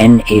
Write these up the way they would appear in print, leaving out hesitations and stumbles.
N.A.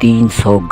300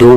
2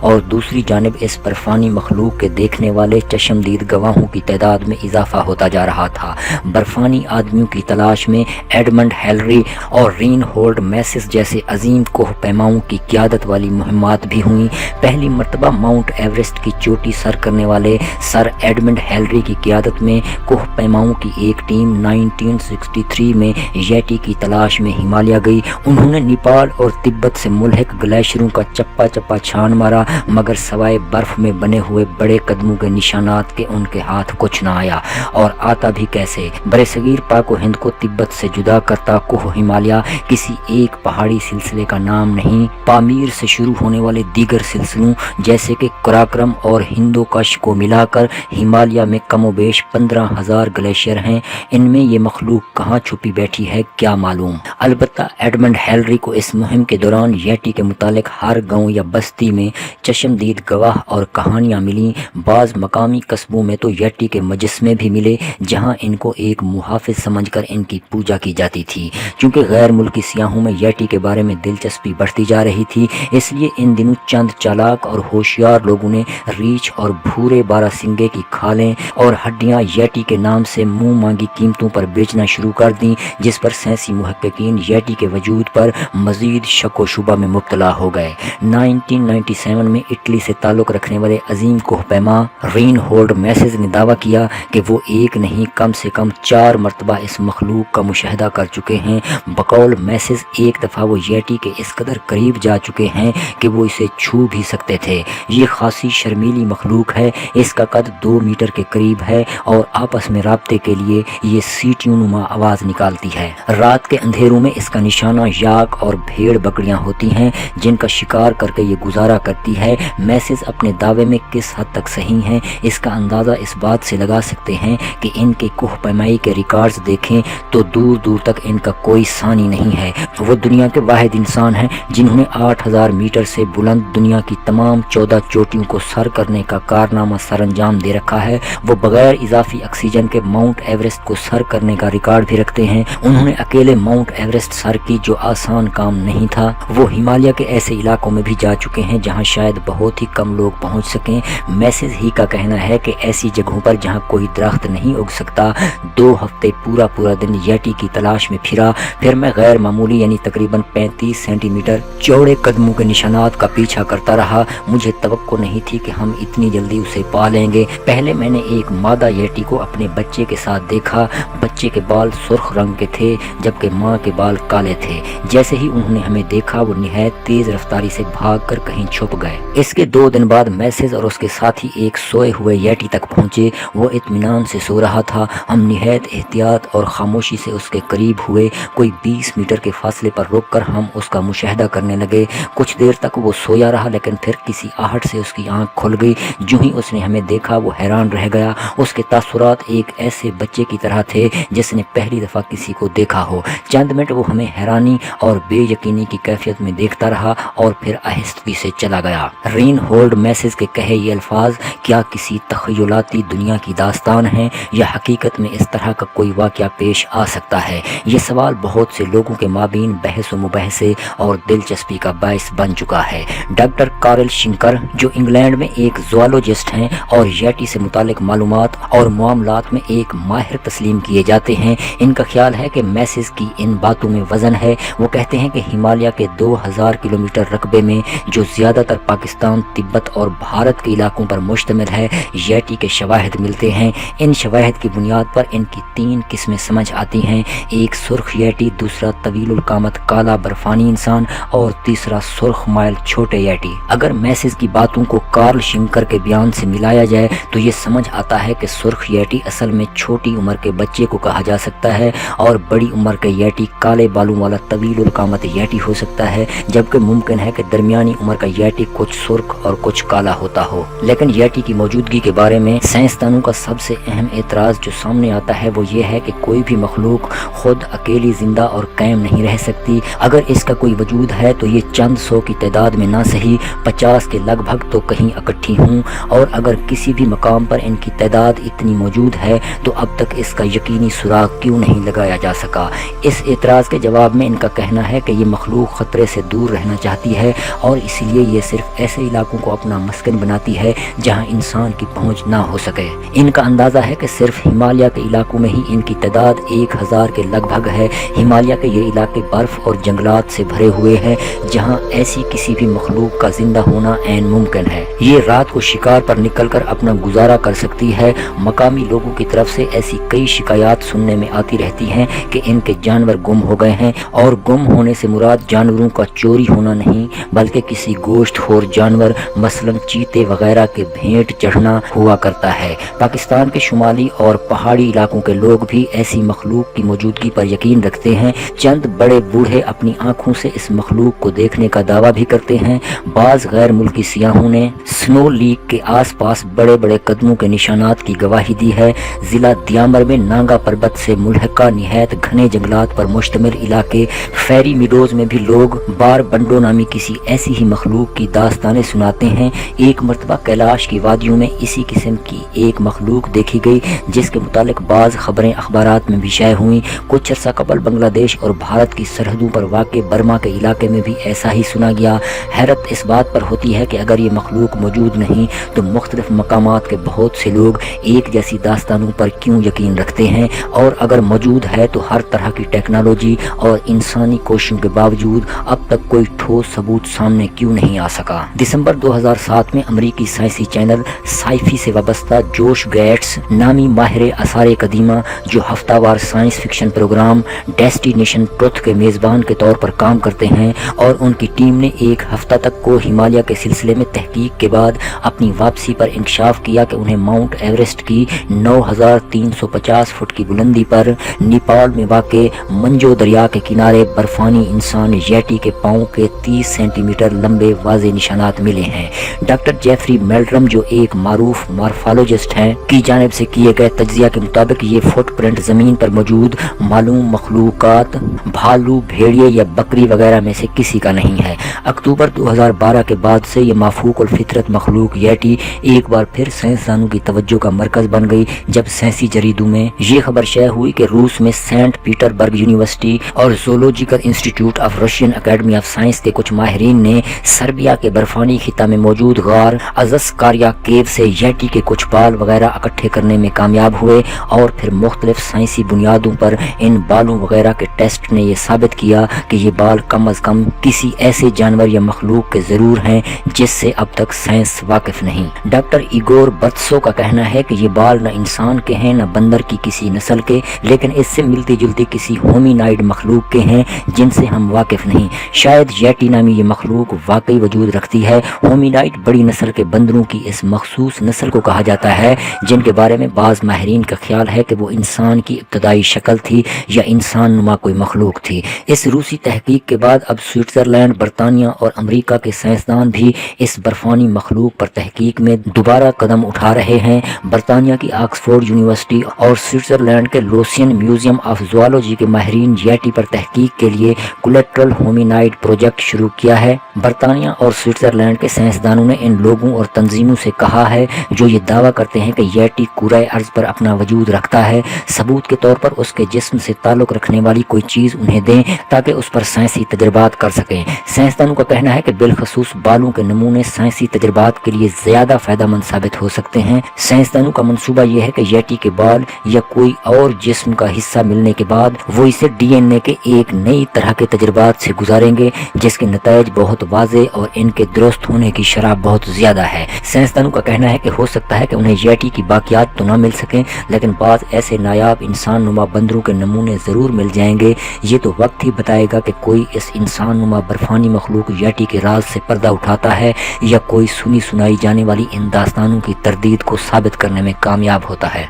اور دوسری جانب اس برفانی مخلوق کے دیکھنے والے چشمدید گواہوں کی تعداد میں اضافہ ہوتا جا رہا تھا۔ برفانی آدمیوں کی تلاش میں ایڈمنڈ ہیلری اور رین ہولڈ میسز جیسے عظیم کوہ پیماؤں کی قیادت والی مہمات بھی ہوئیں۔ پہلی مرتبہ ماؤنٹ ایورسٹ کی چوٹی سر کرنے والے سر ایڈمنڈ ہیلری کی قیادت میں کوہ پیماؤں کی ایک ٹیم 1963 میں ییٹی کی تلاش میں ہمالیہ گئی۔ انہوں نے نیپال اور تبت سے ملحق گلیشیروں کا چپا چپا چھان مارا، مگر سوائے برف میں بنے ہوئے بڑے قدموں کے نشانات کے ان کے ہاتھ کچھ نہ آیا، اور آتا بھی کیسے۔ برصغیر پاک و ہند کو تبت سے جدا کرتا کوہ ہمالیہ کسی ایک پہاڑی سلسلے کا نام نہیں۔ پامیر سے شروع ہونے والے دیگر سلسلوں جیسے کہ قراقرم اور ہندوکش کو ملا کر ہمالیہ میں کم و بیش 15,000 گلیشیئر ہیں۔ ان میں یہ مخلوق کہاں چھپی بیٹھی ہے کیا معلوم۔ البتہ ایڈمنڈ ہیلری کو اس مہم کے دوران ییٹی کے متعلق ہر گاؤں یا بستی میں چشمدید گواہ اور کہانیاں ملیں۔ بعض مقامی قصبوں میں تو ییٹی کے مجسمے بھی ملے، جہاں ان کو ایک محافظ سمجھ کر ان کی پوجا کی جاتی تھی۔ چونکہ غیر ملکی سیاحوں میں ییٹی کے بارے میں دلچسپی بڑھتی جا رہی تھی، اس لیے ان دنوں چند چالاک اور ہوشیار لوگوں نے ریچھ اور بھورے باراسنگے کی کھالیں اور ہڈیاں ییٹی کے نام سے منہ مانگی قیمتوں پر بیچنا شروع کر دیں، جس پر سائنسی محققین ییٹی کے وجود پر مزید شک و شبہ میں مبتلا ہو گئے۔ 1997 میں اٹلی سے تعلق رکھنے والے عظیم کوہ پیما رین ہولڈ میسز نے دعویٰ کیا کہ وہ ایک نہیں کم سے کم 4 مرتبہ اس مخلوق کا مشاہدہ کر چکے ہیں۔ بقول میسز ایک دفعہ وہ ییٹی کے اس قدر قریب جا چکے ہیں کہ وہ اسے چھو بھی سکتے تھے۔ یہ خاصی شرمیلی مخلوق ہے، اس کا قد 2 میٹر کے قریب ہے اور آپس میں رابطے کے لیے یہ سیٹیوں نما آواز نکالتی ہے۔ رات کے اندھیروں میں اس کا نشانہ یاک اور بھیڑ بکریاں ہوتی ہیں، جن کا شکار کر کے یہ گزارا کرتی ہے۔ میسز اپنے دعوے میں کس حد تک صحیح ہیں اس کا اندازہ اس بات سے لگا سکتے ہیں کہ ان کے کوہ پیمائی کے ریکارڈز دیکھیں تو دور دور تک ان کا کوئی ثانی نہیں ہے۔ وہ دنیا کے واحد انسان ہیں جنہوں نے 8,000 میٹر سے بلند دنیا کی تمام 14 چوٹیوں کو سر کرنے کا کارنامہ سر انجام دے رکھا ہے۔ وہ بغیر اضافی آکسیجن کے ماؤنٹ ایورسٹ کو سر کرنے کا ریکارڈ بھی رکھتے ہیں۔ انہوں نے اکیلے ماؤنٹ ایورسٹ سر کی، جو آسان کام نہیں تھا۔ وہ ہمالیہ کے ایسے علاقوں میں بھی جا چکے ہیں جہاں شاید بہت ہی کم لوگ پہنچ سکیں۔ میسز ہی کا کہنا ہے کہ ایسی جگہوں پر جہاں کوئی درخت نہیں اگ سکتا 2 ہفتے پورا دن ییٹی کی تلاش میں پھرا۔ پھر میں غیر معمولی یعنی تقریباً 35 سینٹی میٹر چوڑے قدموں کے نشانات کا پیچھا کرتا رہا۔ مجھے توقع نہیں تھی کہ ہم اتنی جلدی اسے پا لیں گے۔ پہلے میں نے ایک مادہ ییٹی کو اپنے بچے کے ساتھ دیکھا۔ بچے کے بال سرخ رنگ کے تھے جبکہ ماں کے بال کالے تھے۔ جیسے ہی انہوں نے ہمیں دیکھا وہ نہایت تیز رفتاری سے بھاگ کر کہیں چھپ گئے۔ اس کے 2 دن بعد میسز اور اس کے ساتھی ایک سوئے ہوئے ییٹی تک پہنچے۔ وہ اطمینان سے سو رہا تھا۔ ہم نہایت احتیاط اور خاموشی سے اس کے قریب ہوئے۔ کوئی 20 میٹر کے فاصلے پر رک کر ہم اس کا مشاہدہ کرنے لگے۔ کچھ دیر تک وہ سویا رہا، لیکن پھر کسی آہٹ سے اس کی آنکھ کھل گئی۔ جو ہی اس نے ہمیں دیکھا وہ حیران رہ گیا۔ اس کے تاثرات ایک ایسے بچے کی طرح تھے جس نے پہلی دفعہ کسی کو دیکھا ہو۔ چند منٹ وہ ہمیں حیرانی اور بے یقینی کی کیفیت میں دیکھتا رہا اور پھر آہستگی سے چلا گیا۔ رین ہولڈ میسز کے کہے یہ الفاظ کیا کسی تخیلاتی دنیا کی داستان ہیں یا حقیقت میں اس طرح کا کوئی واقعہ پیش آ سکتا ہے؟ یہ سوال بہت سے لوگوں کے مابین بحث و مباحثے اور دلچسپی کا باعث بن چکا ہے۔ ڈاکٹر کارل شنکر جو انگلینڈ میں ایک زوالوجسٹ ہیں اور ییٹی سے متعلق معلومات اور معاملات میں ایک ماہر تسلیم کیے جاتے ہیں، ان کا خیال ہے کہ میسز کی ان باتوں میں وزن ہے۔ وہ کہتے ہیں کہ ہمالیہ کے 2000 کلومیٹر رقبے میں جو زیادہ تر پاکستان، تبت اور بھارت کے علاقوں پر مشتمل ہے، ییٹی کے شواہد ملتے ہیں۔ ان شواہد کی بنیاد پر ان کی 3 قسمیں سمجھ آتی ہیں: ایک سرخ ییٹی، دوسرا طویل القامت کالا برفانی انسان اور تیسرا سرخ مائل چھوٹے ییٹی۔ اگر میسز کی باتوں کو کارل شنکر کے بیان سے ملایا جائے تو یہ سمجھ آتا ہے کہ سرخ ییٹی اصل میں چھوٹی عمر کے بچے کو کہا جا سکتا ہے اور بڑی عمر کے ییٹی کالے بالوں والا طویل القامت ییٹی ہو سکتا ہے، جبکہ ممکن ہے کہ درمیانی عمر کا ییٹی کچھ سرخ اور کچھ کالا ہوتا ہو۔ لیکن ییٹی کی موجودگی کے بارے میں سائنسدانوں کا سب سے اہم اعتراض جو سامنے آتا ہے وہ یہ ہے کہ کوئی بھی مخلوق خود اکیلی زندہ اور قائم نہیں رہ سکتی۔ اگر اس کا کوئی وجود ہے تو یہ چند سو کی تعداد میں نہ صحیح 50 کے لگ بھگ تو کہیں اکٹھی ہوں، اور اگر کسی بھی مقام پر ان کی تعداد اتنی موجود ہے تو اب تک اس کا یقینی سراغ کیوں نہیں لگایا جا سکا؟ اس اعتراض کے جواب میں ان کا کہنا ہے کہ یہ مخلوق خطرے سے دور رہنا چاہتی ہے اور اس لیے یہ صرف ایسے علاقوں کو اپنا مسکن بناتی ہے جہاں انسان کی پہنچ نہ ہو سکے۔ ان کا اندازہ ہے کہ صرف ہمالیہ کے علاقوں میں ہی ان کی تعداد 1000 کے لگ بھگ ہے۔ ہمالیہ کے یہ علاقے برف اور جنگلات سے بھرے ہوئے ہیں جہاں ایسی کسی بھی مخلوق کا زندہ ہونا عین ممکن ہے۔ یہ رات کو شکار پر نکل کر اپنا گزارا کر سکتی ہے۔ مقامی لوگوں کی طرف سے ایسی کئی شکایات سننے میں آتی رہتی ہیں کہ ان کے جانور گم ہو گئے ہیں، اور گم ہونے سے مراد جانوروں کا چوری ہونا نہیں بلکہ کسی گوشت خور جانور مثلاً چیتے وغیرہ کے بھینٹ چڑھنا ہوا کرتا ہے۔ پاکستان کے شمالی اور پہاڑی علاقوں کے لوگ بھی ایسی مخلوق کی موجودگی پر یقین رکھتے ہیں۔ چند بڑے بوڑھے اپنی آنکھوں سے اس مخلوق کو دیکھنے کا دعویٰ بھی کرتے ہیں۔ بعض غیر ملکی سیاحوں نے سنو لیک کے آس پاس بڑے بڑے قدموں کے نشانات کی گواہی دی ہے۔ ضلع دیامر میں نانگا پربت سے ملحقہ نہایت گھنے جنگلات پر مشتمل علاقے فیری میڈوز میں بھی لوگ بار بنڈو نامی کسی ایسی ہی مخلوق کی داستانیں سناتے ہیں۔ ایک مرتبہ کیلاش کی وادیوں میں اسی قسم کی ایک مخلوق دیکھی گئی جس کے متعلق بعض خبریں اخبارات میں بھی شائع ہوئیں۔ کچھ عرصہ قبل بنگلہ دیش اور بھارت کی سرحدوں پر واقع برما کے علاقے میں بھی ایسا ہی سنا گیا۔ حیرت اس بات پر ہوتی ہے کہ اگر یہ مخلوق موجود نہیں تو مختلف مقامات کے بہت سے لوگ ایک جیسی داستانوں پر کیوں یقین رکھتے ہیں، اور اگر موجود ہے تو ہر طرح کی ٹیکنالوجی اور انسانی کوششوں کے باوجود اب تک کوئی ٹھوس ثبوت سامنے کیوں نہیں آ سکا۔ دسمبر 2007 میں امریکی سائنسی چینل سائفی سے وابستہ جوش گیٹس نامی ماہر آثار قدیمہ، جو ہفتہ وار science fiction program destination truth کے میزبان کے طور پر کام کرتے ہیں، اور ان کی ٹیم نے ایک ہفتہ تک کو ہمالیہ کے سلسلے میں تحقیق کے بعد اپنی واپسی پر انکشاف کیا کہ انہیں ماؤنٹ ایورسٹ کی 9350 فٹ کی بلندی پر نیپال میں واقع منجو دریا کے کنارے برفانی انسان ییٹی کے پاؤں کے 30 سینٹی میٹر لمبے واضح نشانات ملے ہیں۔ ڈاکٹر جیفری میلڈرم، جو ایک معروف مارفالوجسٹ ہیں، کی جانب سے کیے گئے تجزیہ کے مطابق یہ فٹ پرنٹ زمین پر موجود معلوم مخلوقات بھالو، بھیڑیے یا بکری وغیرہ میں سے کسی کا نہیں ہے۔ اکتوبر 2012 کے بعد سے یہ مافوق الفطرت مخلوق ییٹی ایک بار پھر سائنسدانوں کی توجہ کا مرکز بن گئی، جب سائنسی جریدوں میں یہ خبر شائع ہوئی کہ روس میں سینٹ پیٹر برگ یونیورسٹی اور zoological institute of Russian academy of science کے کچھ ماہرین نے سربیا کے برفانی خطہ میں موجود غار ازسکاریا کیو سے ییٹی کے کچھ بال وغیرہ اکٹھے کرنے میں کامیاب ہوئے، اور پھر مختلف سائنسی بنیادوں پر ان بالوں وغیرہ کے ٹیسٹ نے یہ ثابت کیا کہ یہ بال کم از کم کسی ایسے جانور یا مخلوق کے ضرور ہیں جس سے اب تک سائنس واقف نہیں۔ ڈاکٹر ایگور برتسو کا کہنا ہے کہ یہ بال نہ انسان کے ہیں نہ بندر کی کسی نسل کے، لیکن اس سے ملتی جلتی کسی ہومینائڈ مخلوق کے ہیں جن سے ہم واقف نہیں۔ شاید ییٹی نامی یہ مخلوق واقعی وجود رکھتی ہے۔ ہومینائڈ بڑی نسل کے بندروں کی اس مخصوص نسل کو کہا جاتا ہے جن کے بارے میں بعض ماہرین کا خیال ہے کہ وہ انسان کی ابتدائی شکل تھی یا انسان نما کوئی مخلوق تھی۔ اس روسی تحقیق کے بعد اب سوئٹزرلینڈ، برطانیہ اور امریکہ کے سائنسدان بھی اس برفانی مخلوق پر تحقیق میں دوبارہ قدم اٹھا رہے ہیں۔ برطانیہ کی آکسفورڈ یونیورسٹی اور سوئٹزرلینڈ کے لوسین میوزیم آف زوالوجی کے ماہرین ییٹی پر تحقیق کے لیے کولیٹرل ہومینائڈ پروجیکٹ شروع کیا ہے۔ برطانیہ اور سوئٹزرلینڈ کے سائنسدانوں نے ان لوگوں اور تنظیموں سے کہا ہے جو یہ دعویٰ کرتے ہیں کہ ییٹی کرۂ ارض پر اپنا وجود رکھتا ہے، ثبوت کے طور پر اس کے جسم سے تعلق رکھنے والی کوئی چیز انہیں دیں تاکہ اس پر سائنسی تجربات کر سکیں۔ سائنسدانوں کا کہنا ہے کہ بالخصوص بالوں کے نمونے سائنسی تجربات کے لیے زیادہ فائدہ مند ثابت ہو سکتے ہیں۔ سائنسدانوں کا منصوبہ یہ ہے کہ ییٹی کے بال یا کوئی اور جسم کا حصہ ملنے کے بعد وہ اسے ڈی این اے کے ایک نئی طرح کے تجربات سے گزاریں گے جس کے نتائج بہت واضح اور ان کے درست ہونے کی شرح بہت زیادہ ہے۔ سائنسدانوں کا کہنا ہے کہ ہو سکتا ہے کہ انہیں ییٹی کی باقیات تو نہ مل سکیں، لیکن بعض ایسے نایاب انسان نما بندروں کے نمونے ضرور مل جائیں گے۔ یہ تو وقت ہی بتائے گا کہ کوئی اس انسان نما برفانی مخلوق ییٹی کے راز سے پردہ اٹھاتا ہے یا کوئی سنی سنائی جانے والی ان داستانوں کی تردید کو ثابت کرنے میں کامیاب ہوتا ہے۔